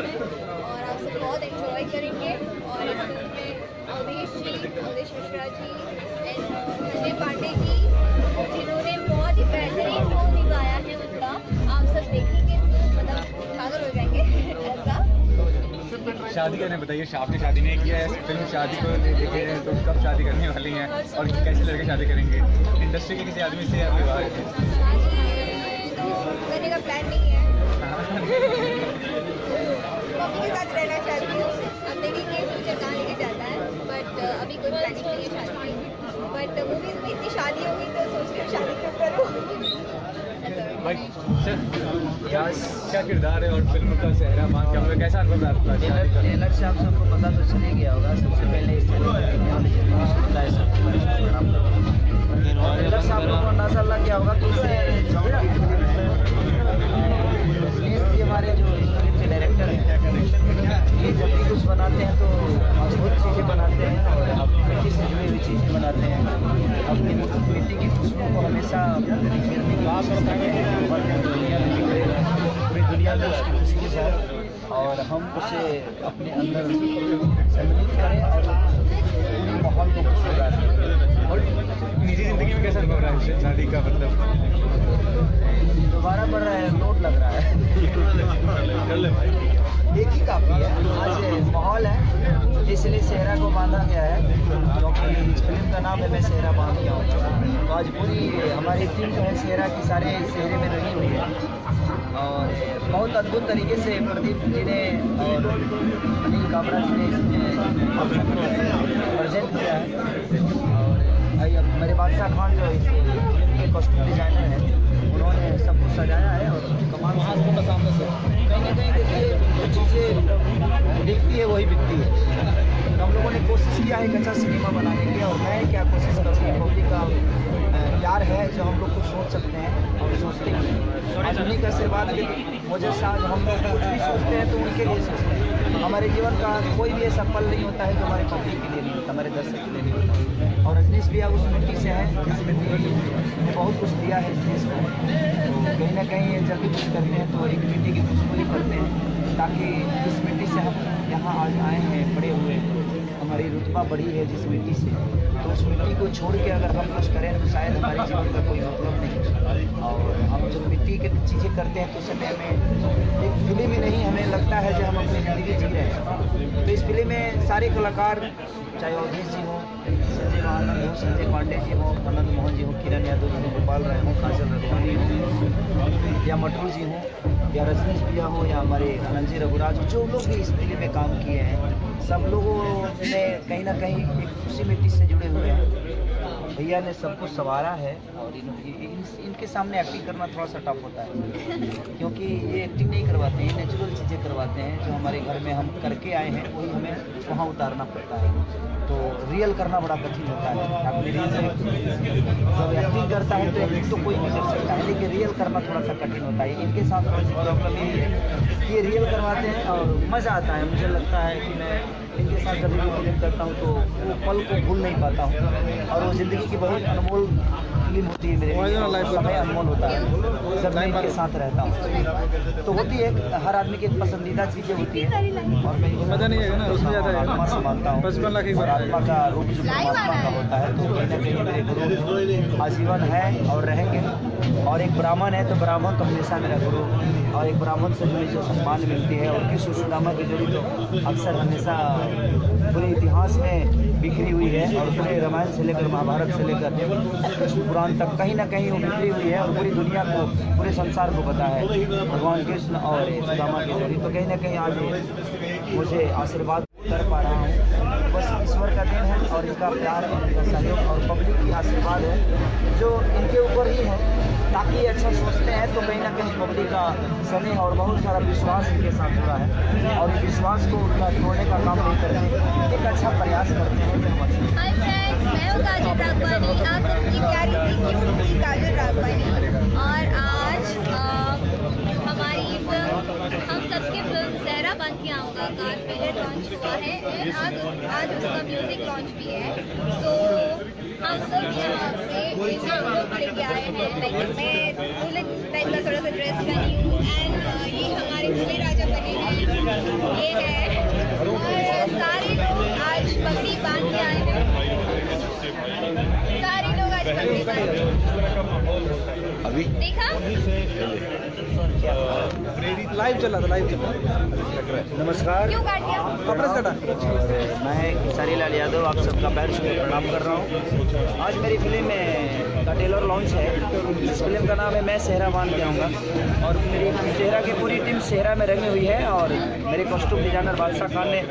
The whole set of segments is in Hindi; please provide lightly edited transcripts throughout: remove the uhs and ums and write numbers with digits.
और आप सब बहुत एंजॉय करेंगे। और इस फिल्म में अवधेश मिश्रा जी एंड संजय पांडे जी, जिन्होंने बहुत ही बेहतरीन रोल निभाया है उनका, आप सब देखेंगे तो मतलब पागल हो जाएंगे ऐसा। शादी करने बताइए, आपने शादी नहीं किया है, फिल्म शादी को लेके हैं तो कब शादी करने वाली हैं और कैसे लड़के शादी करेंगे? इंडस्ट्री के किसी आदमी से या विवाह है? करने का प्लान नहीं है। मम्मी के साथ रहना चाहती हूँ, अब देखेंगे फ्यूचर कहाँ लेके जाता है, बट अभी कोई प्लानिंग नहीं है शादी की। बट मूवीज में इतनी शादी होगी तो सोच रही हूँ शादी क्यों करूँ। भाई सर क्या किरदार है और फिल्म का सेहरा बांध के आपका कैसा अनुभव रहा? ट्रेलर से आप सबको पता तो चल ही गया होगा। सबसे पहले इस ट्रेलर से आप लोगों को अंदाजा लग गया होगा कि ये हमारे जो फिल्म के डायरेक्टर हैं, ये जब भी कुछ बनाते हैं तो अद्भुत चीज़ें बनाते हैं और अपनी मिट्टी से जुड़ी हुई चीज़ें बनाते हैं। अपनी मिट्टी की खुशबू को हमेशा गिरने की कोशिश करते हैं, पूरी दुनिया में उसकी खुशबू जाए और हम उसे अपने अंदर सम्मिलित करें और पूरी माहौल को खुश करें। और निजी ज़िंदगी में कैसा अनुभव रहा है शादी का? मतलब दोबारा बढ़ रहा है, नोट लग रहा है। एक ही काफ़ी है, आज माहौल है इसलिए सेहरा को बांधा गया है, क्योंकि इस फिल्म का नाम है मैं सेहरा बांध गया हूँ। तो आज पूरी हमारी टीम जो है सेहरा की सारे सेहरे में रही हुई है और बहुत अद्भुत तरीके से प्रदीप जी ने और अनिल काबरा जी ने इसमें प्रेजेंट किया है। और मेरे बादशाह खान जो इस फिल्म के कॉस्ट्यूम डिज़ाइनर हैं, उन्होंने सब कुछ सजाया है और कमाल को सामने से कहीं ना कहीं देखिए जो चीज़ें दिखती है वही बिकती है। तो हम लोगों ने कोशिश किया है एक अच्छा सिनेमा बनाने की, और मैं क्या कोशिश करूँगी, पब्लिक का प्यार है जो हम लोग कुछ सोच सकते हैं और सोचते हैं। आज उन्हीं का आशीर्वाद की वजह से आज हम लोग कुछ भी सोचते हैं तो उनके लिए सोचते हैं। हमारे जीवन का कोई भी ऐसा पल नहीं होता है जो हमारे पब्लिक के लिए नहीं होता, हमारे दर्शक के लिए नहीं होता। और रजनीश भैया उस मिट्टी से है जिस मिट्टी ने बहुत कुछ दिया है इस देश को। तो कहीं ना कहीं जब भी कुछ करते हैं तो एक मिट्टी की खुशबू ही करते हैं, ताकि इस मिट्टी से हम यहाँ आज आए हैं, बड़े हुए, हमारी रुतबा बढ़ी है जिस मिट्टी से, तो उस मिट्टी को छोड़ के अगर हम कुछ करें तो शायद हमारे जीवन का कोई मतलब नहीं। और हम जब मिट्टी की चीज़ें करते हैं तो समय में एक फिल्म ही नहीं, हमें लगता है जो हम अपनी ज़िंदगी जी रहे हैं। तो इस फिल्म में सारे कलाकार, चाहे अवधेश जी हों, संजय महानंद हो, संजय पांडे जी हों, आनंद मोहन जी हों, किरण यादव जी हों, गोपाल राय हों, काजल रखवानी हों, या मटरू जी हों, या रजनीश भैया हो, या हमारे अनंजी रघुराज, जो लोग भी इस फिल्म में काम किए हैं, सब लोगों ने कहीं ना कहीं एक उसी मिट्टी से जुड़े हुए हैं। भैया ने सबको संवारा है और इनके सामने एक्टिंग करना थोड़ा सा टफ होता है, क्योंकि ये एक्टिंग नहीं करवाते हैं, नेचुरल चीज़ें करवाते हैं। जो हमारे घर में हम करके आए हैं वही हमें वहाँ उतारना पड़ता है, तो रियल करना बड़ा कठिन होता है। अपनी जब एक्टिंग करता है तो एक्टिंग तो कोई भी कर सकता है, लेकिन रियल करना थोड़ा सा कठिन होता है। इनके साथ थोड़ी सी प्रॉब्लम यही है कि ये रियल करवाते हैं और मज़ा आता है। मुझे लगता है कि मैं इनके साथ जब भी फिल्म करता हूँ तो वो पल को भूल नहीं पाता हूँ, और वो ज़िंदगी की बहुत अनमोल फिल्म होती है मेरे लिए, समय अनमोल होता है जब मैं इनके साथ रहता हूँ। तो होती है, हर आदमी की पसंदीदा चीज़ें होती हैं, और मैं मज़ा नहीं है ना, उसमें ज़्यादा आत्मा से मानता हूँ, और आत्मा का रूप जो परमात्मा का होता है, तो कहीं ना कहीं मेरे गुरु आजीवन है और रहेंगे। और एक ब्राह्मण है तो ब्राह्मण तो हमेशा मेरा गुरु, और एक ब्राह्मण से जुड़ी जो सम्मान मिलती है, और कृष्ण सुदामा की जोड़ी तो अक्सर हमेशा पूरे इतिहास में बिखरी हुई है, और पूरे रामायण से लेकर महाभारत से लेकर पुराण तक कहीं ना कहीं वो बिखरी हुई है, और पूरी दुनिया को, पूरे संसार को पता है भगवान कृष्ण और सुदामा की जोड़ी। तो कहीं ना कहीं आज मुझे आशीर्वाद कर पा रहा हूँ, बस ईश्वर का देन है और इनका प्यार और इनका सहयोग और पब्लिक की आशीर्वाद है जो इनके ऊपर ही है। ताकि ये अच्छा सोचते हैं तो कहीं ना कहीं पब्लिक का स्नेह और बहुत सारा विश्वास इनके साथ जुड़ा है, और इस विश्वास को उनका तोड़ने का काम नहीं करते, एक अच्छा प्रयास करते हैं। हाय फ्रेंड्स, मैं हूँ काजल राघवानी, आप सबकी प्यारी सी क्यूट काजल राघवानी, और आज हमारी फिल्म, हम सबकी फिल्म सेहरा बांध के आऊँगा का ट्रेलर लॉन्च हुआ है, आज उसका म्यूजिक लॉन्च भी है। तो हम सब यहाँ से लोग लेके आए हैं, लाइक मैं दुल्हन टाइप का थोड़ा सा ड्रेस पहनी हूँ, एंड ये हमारे दूल्हे राजा बने हैं, अभी देखा? लाइव चल रहा था। नमस्कार, क्यों काट दिया? और मैं खेसारी लाल यादव आप सबका पैर छू के प्रणाम कर रहा हूँ। आज मेरी फिल्म का ट्रेलर लॉन्च है। इस फिल्म का नाम है मैं सेहरा बांध के आऊँगा, और मेरी सेहरा की पूरी टीम सेहरा में रंगी हुई है, और मेरे कॉस्ट्यूम डिजाइनर बादशाह खान ने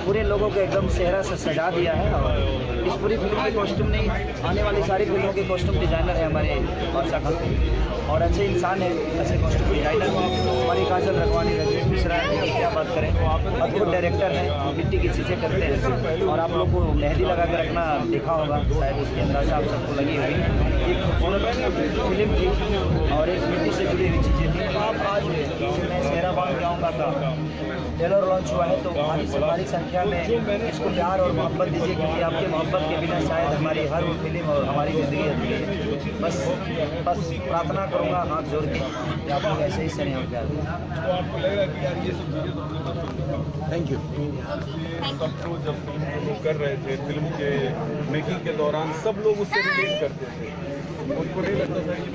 पूरे लोगों को एकदम सेहरा से सजा दिया है। और इस पूरी फिल्म के कॉस्ट्यूम नहीं, आने वाली सारी फिल्मों के कॉस्ट्यूम डिजाइनर है हमारे बादशाह खान, और अच्छे इंसान है, अच्छे कॉस्ट्यूम डिजाइनर। हमारी काजल रखवानी, राजेश मिश्रा, क्या बात करें, अद्भुत डायरेक्टर हैं, मिट्टी की चीज़ें करते हैं। और आप लोग को मेहंदी लगा कर रखना देखा होगा शायद, उसके अंदर आप सबको लगी हुई एक खूबसूरत फिल्म थी और एक मिट्टी से जुड़ी हुई चीज़ें थी। तो आप आज मैं सेहरा बांध के आऊँगा का ट्रेलर लॉन्च हुआ है, तो भारी संख्या में इसको प्यार और मोहब्बत दीजिए, क्योंकि आपके मोहब्बत के बिना शायद हमारी हर वो फिल्म और हमारी ज़िंदगी अधूरी है। बस प्रार्थना करूँगा हाथ जोड़ के कि आप लोग ऐसे ही सहयोग करें। Thank you. सबको जब फिल्म कर रहे थे, फिल्म के मेकिंग के दौरान सब लोग उससे रिलेट करते थे, उनको नहीं लगता था कि